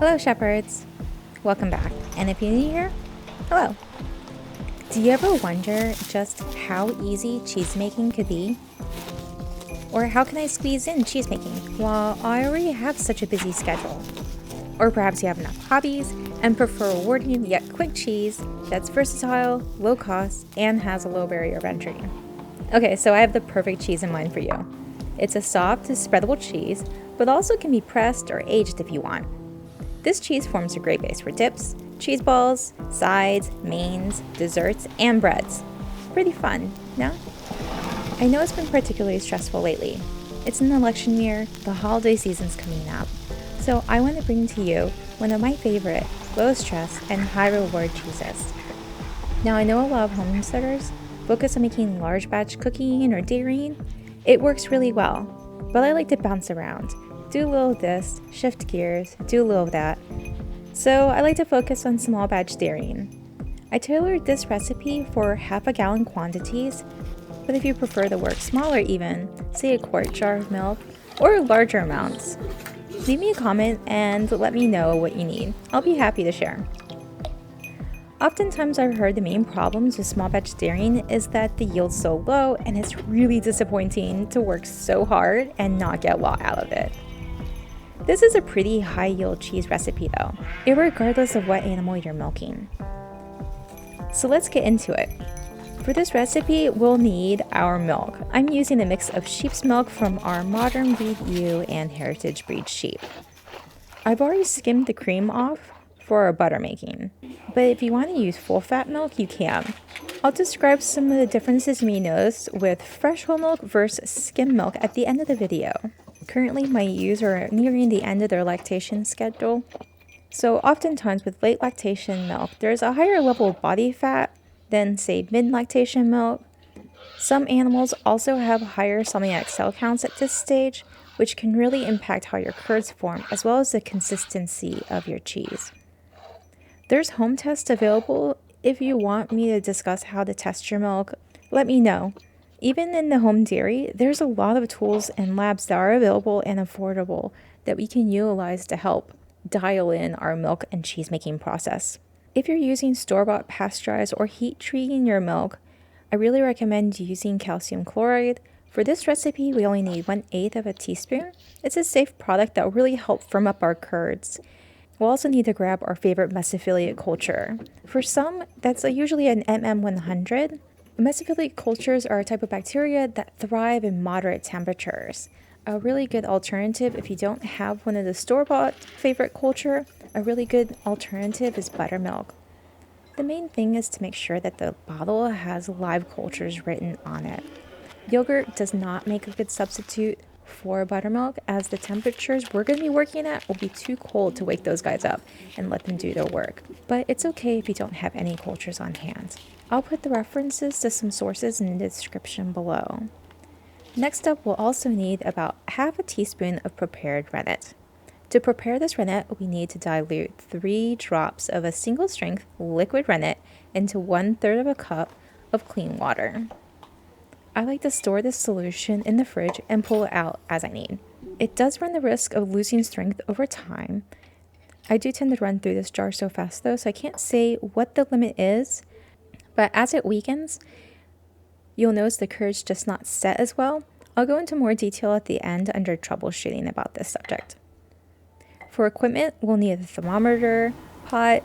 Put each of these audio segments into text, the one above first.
Hello, shepherds! Welcome back, and if you're new here, hello! Do you ever wonder just how easy cheese making could be? Or how can I squeeze in cheese making while I already have such a busy schedule? Or perhaps you have enough hobbies and prefer rewarding yet quick cheese that's versatile, low cost, and has a low barrier of entry. Okay, so I have the perfect cheese in mind for you. It's a soft, spreadable cheese, but also can be pressed or aged if you want. This cheese forms a great base for dips, cheese balls, sides, mains, desserts, and breads. Pretty fun, no? I know it's been particularly stressful lately. It's an election year, the holiday season's coming up, so I want to bring to you one of my favorite, low stress and high reward cheeses. Now I know a lot of homesteaders focus on making large batch cooking or dairying. It works really well, but I like to bounce around. Do a little of this, shift gears, do a little of that. So I like to focus on small batch dairying. I tailored this recipe for half a gallon quantities, but if you prefer to work smaller even, say a quart jar of milk, or larger amounts, leave me a comment and let me know what you need. I'll be happy to share. Oftentimes I've heard the main problems with small batch dairying is that the yield's so low and it's really disappointing to work so hard and not get a lot out of it. This is a pretty high yield cheese recipe though, irregardless of what animal you're milking. So let's get into it. For this recipe, we'll need our milk. I'm using a mix of sheep's milk from our modern breed ewe and heritage breed sheep. I've already skimmed the cream off for our butter making, but if you want to use full fat milk, you can. I'll describe some of the differences you may notice with fresh whole milk versus skim milk at the end of the video. Currently, my ewes are nearing the end of their lactation schedule, so oftentimes with late lactation milk, there's a higher level of body fat than, say, mid-lactation milk. Some animals also have higher somatic cell counts at this stage, which can really impact how your curds form, as well as the consistency of your cheese. There's home tests available. If you want me to discuss how to test your milk, let me know. Even in the home dairy, there's a lot of tools and labs that are available and affordable that we can utilize to help dial in our milk and cheese making process. If you're using store-bought pasteurized or heat treating your milk, I really recommend using calcium chloride. For this recipe, we only need 1/8 of a teaspoon. It's a safe product that will really help firm up our curds. We'll also need to grab our favorite mesophiliate culture. For some, that's usually an MM100. Mesophiliate cultures are a type of bacteria that thrive in moderate temperatures. A really good alternative if you don't have one of the store-bought favorite culture, a really good alternative is buttermilk. The main thing is to make sure that the bottle has live cultures written on it. Yogurt does not make a good substitute for buttermilk, as the temperatures we're going to be working at will be too cold to wake those guys up and let them do their work. But it's okay if you don't have any cultures on hand. I'll put the references to some sources in the description below. Next up, we'll also need about half a teaspoon of prepared rennet. To prepare this rennet, we need to dilute 3 drops of a single strength liquid rennet into 1/3 of a cup of clean water. I like to store this solution in the fridge and pull it out as I need. It does run the risk of losing strength over time. I do tend to run through this jar so fast though, so I can't say what the limit is, but as it weakens, you'll notice the curds just not set as well. I'll go into more detail at the end under troubleshooting about this subject. For equipment, we'll need a thermometer, pot,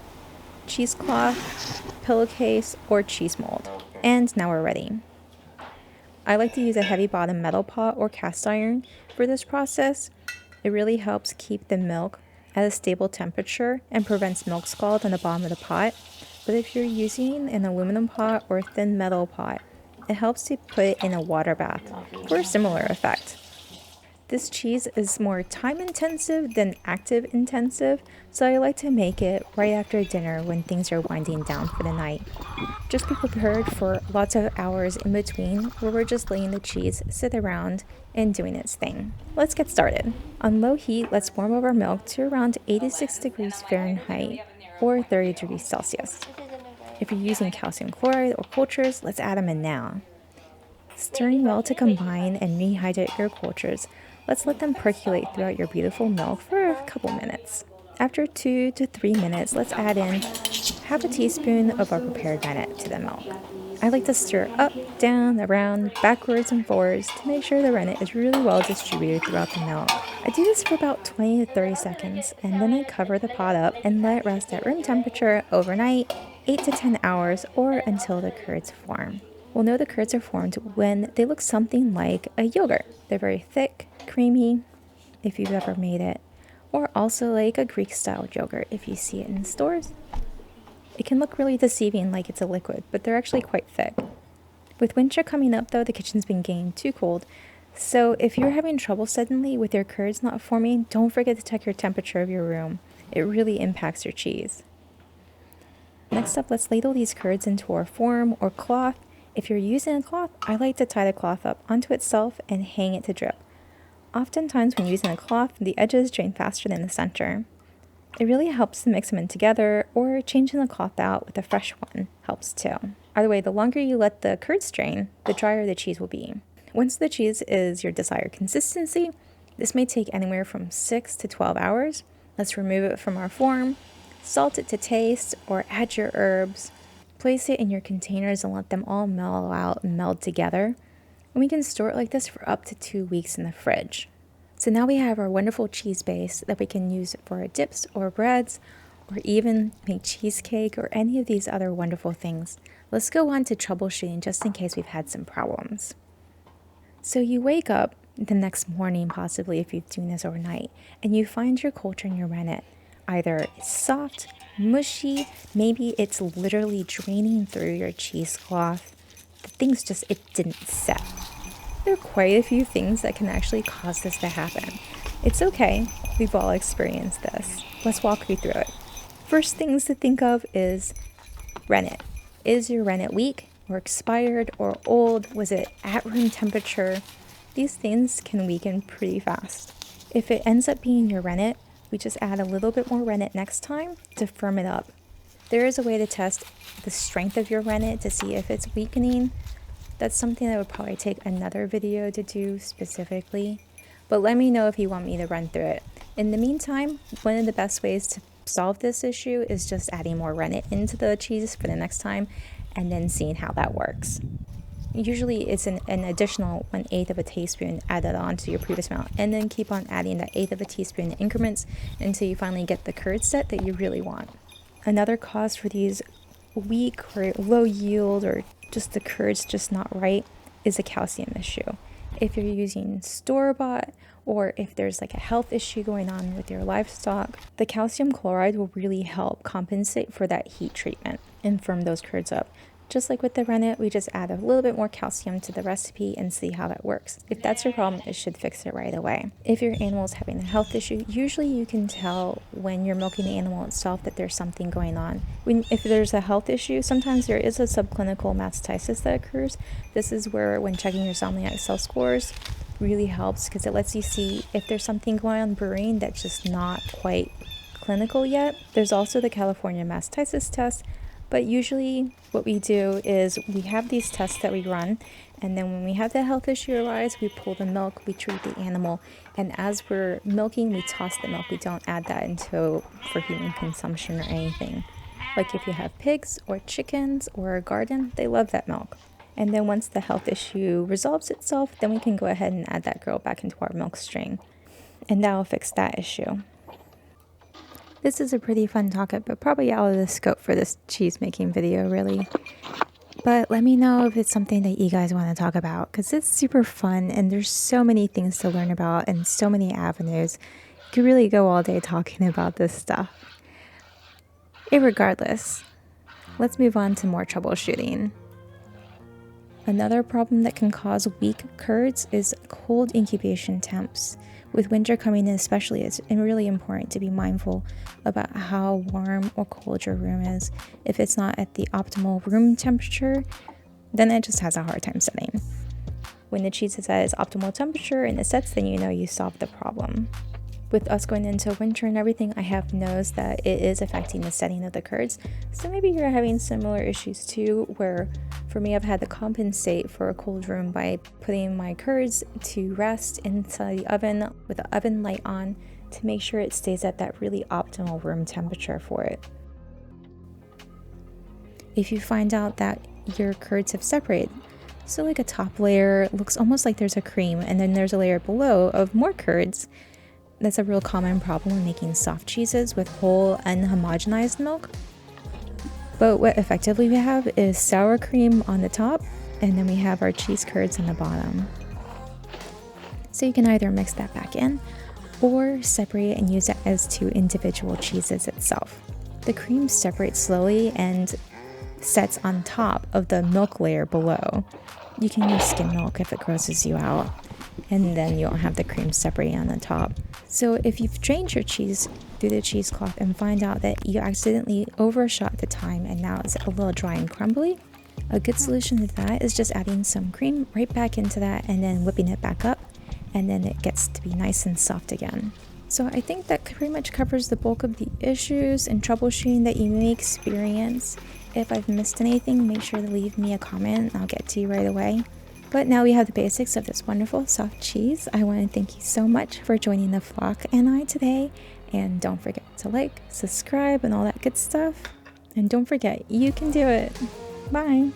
cheesecloth, pillowcase, or cheese mold. And now we're ready. I like to use a heavy bottom metal pot or cast iron for this process. It really helps keep the milk at a stable temperature and prevents milk scald on the bottom of the pot. But if you're using an aluminum pot or thin metal pot, it helps to put it in a water bath for a similar effect. This cheese is more time intensive than active intensive, so I like to make it right after dinner when things are winding down for the night. Just be prepared for lots of hours in between where we're just letting the cheese sit around and doing its thing. Let's get started. On low heat, let's warm up our milk to around 86 degrees Fahrenheit or 30 degrees Celsius. If you're using calcium chloride or cultures, let's add them in now. Stirring well to combine and rehydrate your cultures, let's let them percolate throughout your beautiful milk for a couple minutes. After 2 to 3 minutes, let's add in half a teaspoon of our prepared rennet to the milk. I like to stir up, down, around, backwards and forwards to make sure the rennet is really well distributed throughout the milk. I do this for about 20 to 30 seconds, and then I cover the pot up and let it rest at room temperature overnight, 8 to 10 hours, or until the curds form. We'll know the curds are formed when they look something like a yogurt. They're very thick, creamy, if you've ever made it, or also like a Greek-style yogurt if you see it in stores. It can look really deceiving like it's a liquid, but they're actually quite thick. With winter coming up though, the kitchen's been getting too cold. So if you're having trouble suddenly with your curds not forming, don't forget to check your temperature of your room. It really impacts your cheese. Next up, let's ladle these curds into our form or cloth. If you're using a cloth, I like to tie the cloth up onto itself and hang it to drip. Oftentimes when using a cloth, the edges drain faster than the center. It really helps to mix them in together, or changing the cloth out with a fresh one helps too. Either way, the longer you let the curds drain, the drier the cheese will be. Once the cheese is your desired consistency, this may take anywhere from 6 to 12 hours. Let's remove it from our form, salt it to taste, or add your herbs. Place it in your containers and let them all mellow out and meld together. And we can store it like this for up to 2 weeks in the fridge. So now we have our wonderful cheese base that we can use for our dips or breads, or even make cheesecake or any of these other wonderful things. Let's go on to troubleshooting just in case we've had some problems. So you wake up the next morning, possibly if you're doing this overnight, and you find your culture in your rennet. Either it's soft, mushy, maybe it's literally draining through your cheesecloth. The thing's just, it didn't set. There are quite a few things that can actually cause this to happen. It's okay, we've all experienced this. Let's walk you through it. First things to think of is rennet. Is your rennet weak or expired or old? Was it at room temperature? These things can weaken pretty fast. If it ends up being your rennet, we just add a little bit more rennet next time to firm it up. There is a way to test the strength of your rennet to see if it's weakening. That's something that would probably take another video to do specifically, but let me know if you want me to run through it. In the meantime, one of the best ways to solve this issue is just adding more rennet into the cheese for the next time and then seeing how that works. Usually it's an additional 1/8 of a teaspoon added on to your previous amount, and then keep on adding that 1/8 of a teaspoon in increments until you finally get the curd set that you really want. Another cause for these weak or low yield or just the curds just not right is a calcium issue. If you're using store-bought or if there's like a health issue going on with your livestock, the calcium chloride will really help compensate for that heat treatment and firm those curds up. Just like with the rennet, we just add a little bit more calcium to the recipe and see how that works. If that's your problem, it should fix it right away. If your animal is having a health issue, usually you can tell when you're milking the animal itself that there's something going on. If there's a health issue, sometimes there is a subclinical mastitis that occurs. This is where when checking your salmonella cell scores really helps because it lets you see if there's something going on brewing that's just not quite clinical yet. There's also the California mastitis test. But usually what we do is we have these tests that we run, and then when we have that health issue arise, we pull the milk, we treat the animal, and as we're milking, we toss the milk. We don't add that into for human consumption or anything. Like if you have pigs or chickens or a garden, they love that milk. And then once the health issue resolves itself, then we can go ahead and add that girl back into our milk stream, and that'll fix that issue. This is a pretty fun topic, but probably out of the scope for this cheese making video, really. But let me know if it's something that you guys want to talk about, because it's super fun and there's so many things to learn about and so many avenues. You could really go all day talking about this stuff. Irregardless, let's move on to more troubleshooting. Another problem that can cause weak curds is cold incubation temps. With winter coming in especially, it's really important to be mindful about how warm or cold your room is. If it's not at the optimal room temperature, then it just has a hard time setting. When the cheese is at its optimal temperature and it sets, then you know you solved the problem. With us going into winter and everything, I have noticed that it is affecting the setting of the curds. So maybe you're having similar issues too, where for me, I've had to compensate for a cold room by putting my curds to rest inside the oven with the oven light on to make sure it stays at that really optimal room temperature for it. If you find out that your curds have separated, so like a top layer looks almost like there's a cream and then there's a layer below of more curds, that's a real common problem when making soft cheeses with whole unhomogenized milk. But what effectively we have is sour cream on the top, and then we have our cheese curds on the bottom. So you can either mix that back in or separate it and use it as two individual cheeses itself. The cream separates slowly and sets on top of the milk layer below. You can use skim milk if it grosses you out, and then you don't have the cream separating on the top. So if you've drained your cheese through the cheesecloth and find out that you accidentally overshot the time and now it's a little dry and crumbly, a good solution to that is just adding some cream right back into that and then whipping it back up, and then it gets to be nice and soft again. So I think that pretty much covers the bulk of the issues and troubleshooting that you may experience. If I've missed anything, make sure to leave me a comment and I'll get to you right away. But now we have the basics of this wonderful soft cheese. I want to thank you so much for joining the flock and I today. And don't forget to like, subscribe, and all that good stuff. And don't forget, you can do it. Bye.